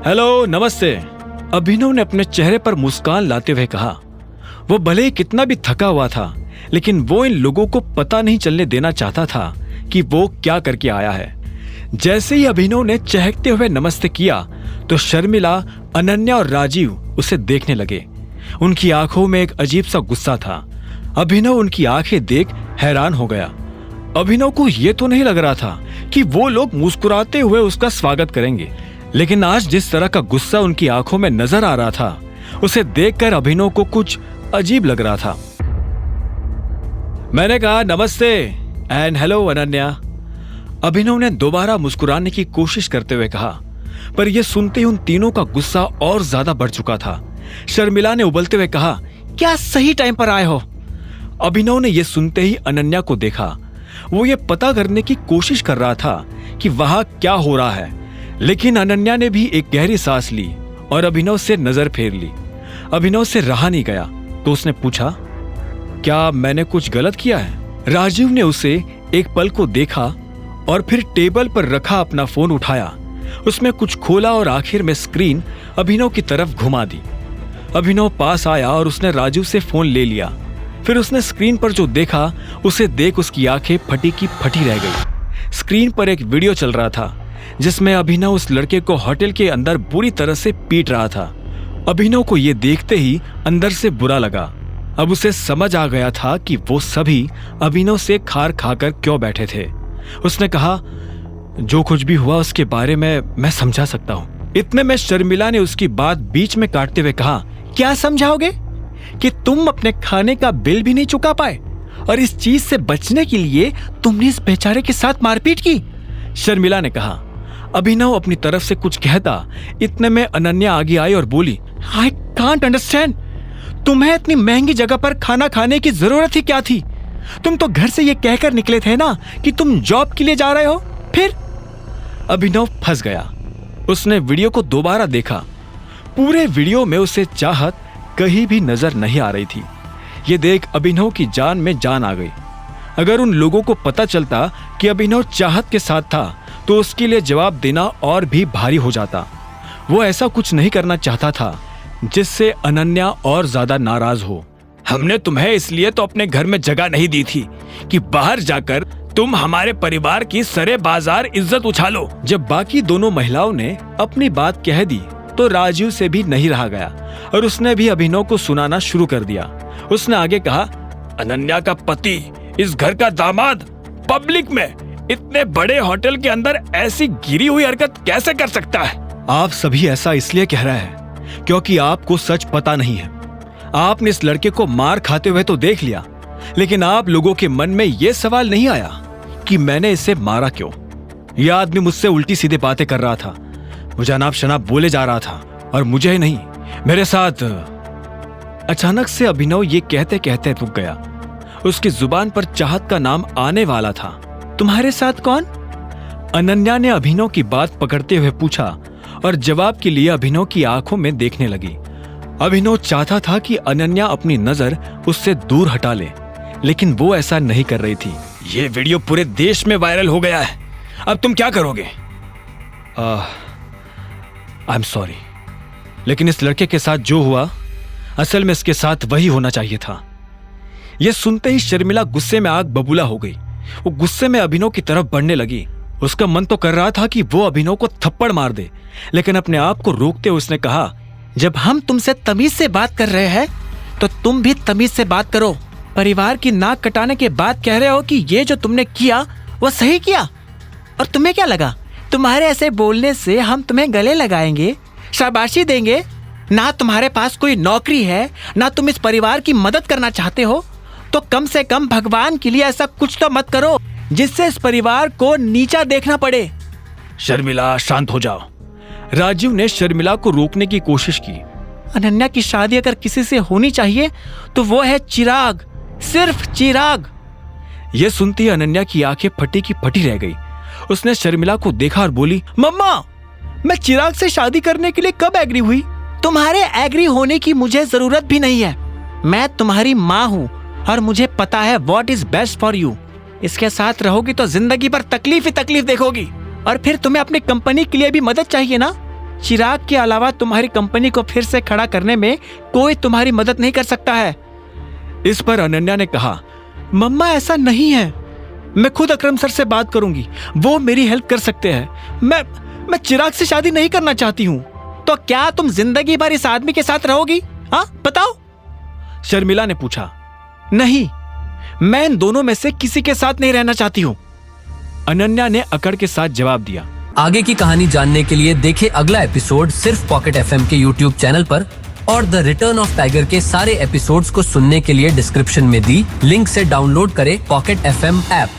Hello, नमस्ते। अभिनव ने अपने चेहरे पर मुस्कान लाते हुए कहा। वो भले ही कितना भी थका हुआ था, लेकिन वो इन लोगों को पता नहीं चलने देना चाहता था कि वो क्या करके आया है। जैसे ही अभिनव ने चहकते हुए नमस्ते किया तो शर्मिला, अनन्या और राजीव उसे देखने लगे। उनकी आंखों में एक अजीब सा गुस्सा था। अभिनव उनकी आंखें देख हैरान हो गया। अभिनव को यह तो नहीं लग रहा था कि वो लोग मुस्कुराते हुए उसका स्वागत करेंगे, लेकिन आज जिस तरह का गुस्सा उनकी आंखों में नजर आ रहा था, उसे देखकर अभिनव को कुछ अजीब लग रहा था। मैंने कहा नमस्ते एंड हेलो अनन्या। अभिनव ने दोबारा मुस्कुराने की कोशिश करते हुए कहा, पर यह सुनते ही उन तीनों का गुस्सा और ज्यादा बढ़ चुका था। शर्मिला ने उबलते हुए कहा, क्या सही टाइम पर आए हो? अभिनव ने यह सुनते ही अनन्या को देखा। वो ये पता करने की कोशिश कर रहा था कि वहां क्या हो रहा है, लेकिन अनन्या ने भी एक गहरी सांस ली और अभिनव से नजर फेर ली। अभिनव से रहा नहीं गया तो उसने पूछा, क्या मैंने कुछ गलत किया है? राजीव ने उसे एक पल को देखा और फिर टेबल पर रखा अपना फोन उठाया, उसमें कुछ खोला और आखिर में स्क्रीन अभिनव की तरफ घुमा दी। अभिनव पास आया और उसने राजीव से फोन ले लिया। फिर उसने स्क्रीन पर जो देखा उसे देख उसकी आंखें फटी की फटी रह गई। स्क्रीन पर एक वीडियो चल रहा था जिसमें अभिनव उस लड़के को होटल के अंदर बुरी तरह से पीट रहा था। अभिनव को यह देखते ही अंदर से बुरा लगा। अब उसे समझ आ गया था कि वो सभी अभिनव से खार खाकर क्यों बैठे थे। उसने कहा, जो कुछ भी हुआ उसके बारे में मैं समझा सकता हूँ। इतने में शर्मिला ने उसकी बात बीच में काटते हुए कहा, क्या समझाओगे? कि तुम अपने खाने का बिल भी नहीं चुका पाए और इस चीज से बचने के लिए तुमने इस बेचारे के साथ मारपीट की? शर्मिला ने कहा। अभिनव अपनी तरफ से कुछ कहता, इतने में अनन्या आगे आई और बोली, आई कांट अंडरस्टैंड, तुम्हें इतनी महंगी जगह पर खाना खाने की जरूरत ही क्या थी? तुम तो घर से ये कहकर निकले थे ना कि तुम जॉब के लिए जा रहे हो। फिर अभिनव फंस गया। उसने वीडियो को दोबारा देखा। पूरे वीडियो में उसे चाहत कहीं भी नजर नहीं आ रही थी। ये देख अभिनव की जान में जान आ गई। अगर उन लोगों को पता चलता कि अभिनव चाहत के साथ था तो उसके लिए जवाब देना और भी भारी हो जाता। वो ऐसा कुछ नहीं करना चाहता था जिससे अनन्या और ज्यादा नाराज हो। हमने तुम्हें इसलिए तो अपने घर में जगह नहीं दी थी कि बाहर जाकर तुम हमारे परिवार की सरे बाजार इज्जत उछालो। जब बाकी दोनों महिलाओं ने अपनी बात कह दी तो राजीव से भी नहीं रहा गया और उसने भी अभिनव को सुनाना शुरू कर दिया। उसने आगे कहा, अनन्या का पति, इस घर का दामाद, पब्लिक में इतने बड़े होटल के अंदर ऐसी गिरी हुई हरकत कैसे कर सकता है? आप सभी ऐसा इसलिए कह रहे हैं क्योंकि आपको सच पता नहीं है। आपने इस लड़के को मार खाते हुए तो देख लिया, लेकिन आप लोगों के मन में यह सवाल नहीं आया कि मैंने इसे मारा क्यों? यह आदमी मुझसे उल्टी सीधी बातें कर रहा था, मुझे अनाप शनाप बोले जा रहा था और मुझे ही नहीं, मेरे साथ। अचानक से अभिनव ये कहते कहते रुक गया। उसकी जुबान पर चाहत का नाम आने वाला था। तुम्हारे साथ कौन? अनन्या ने अभिनव की बात पकड़ते हुए पूछा और जवाब के लिए अभिनव की आंखों में देखने लगी। अभिनव चाहता था कि अनन्या अपनी नजर उससे दूर हटा ले, लेकिन वो ऐसा नहीं कर रही थी। ये वीडियो पूरे देश में वायरल हो गया है, अब तुम क्या करोगे? आई एम सॉरी, लेकिन इस लड़के के साथ जो हुआ असल में इसके साथ वही होना चाहिए था। यह सुनते ही शर्मिला गुस्से में आग बबूला हो गई। वो गुस्से में अभिनव की तरफ बढ़ने लगी। उसका मन तो कर रहा था कि वो अभिनव को थप्पड़ मार दे, लेकिन अपने आप को रोकते हुए उसने कहा, जब हम तुमसे तमीज से बात कर रहे हैं तो तुम भी तमीज से बात करो। परिवार की नाक कटाने के बाद कह रहे हो कि ये जो तुमने किया वो सही किया, और तुम्हें क्या लगा तुम्हारे ऐसे बोलने से हम तुम्हें गले लगाएंगे, शाबाशी देंगे? ना तुम्हारे पास कोई नौकरी है, ना तुम इस परिवार की मदद करना चाहते हो, तो कम से कम भगवान के लिए ऐसा कुछ तो मत करो जिससे इस परिवार को नीचा देखना पड़े। शर्मिला, शांत हो जाओ। राजीव ने शर्मिला को रोकने की कोशिश की। अनन्या की शादी अगर किसी से होनी चाहिए तो वो है चिराग, सिर्फ चिराग। यह सुनती ही अनन्या की आंखें फटी की फटी रह गई। उसने शर्मिला को देखा और बोली, मम्मा, मैं चिराग से शादी करने के लिए कब एग्री हुई? तुम्हारे एग्री होने की मुझे जरूरत भी नहीं है। मैं तुम्हारी माँ हूँ और मुझे पता है what is best for you. इसके साथ रहोगी तो जिंदगी भर तकलीफ ही तकलीफ देखोगी, और फिर तुम्हें अपनी कंपनी के लिए भी मदद चाहिए ना, चिराग के अलावा तुम्हारी कंपनी को फिर से खड़ा करने में कोई तुम्हारी मदद नहीं कर सकता है। इस पर अनन्या ने कहा, मम्मा ऐसा नहीं है, मैं खुद अकरम सर से बात करूंगी, वो मेरी हेल्प कर सकते हैं। मैं चिराग से शादी नहीं करना चाहती हूं। तो क्या तुम जिंदगी भर इस आदमी के साथ रहोगी? हाँ बताओ, शर्मिला ने पूछा। नहीं, मैं इन दोनों में से किसी के साथ नहीं रहना चाहती हूं, अनन्या ने अकड़ के साथ जवाब दिया। आगे की कहानी जानने के लिए देखें अगला एपिसोड सिर्फ पॉकेट एफएम के यूट्यूब चैनल पर, और द रिटर्न ऑफ टाइगर के सारे एपिसोड्स को सुनने के लिए डिस्क्रिप्शन में दी लिंक से डाउनलोड करें पॉकेट एफएम ऐप।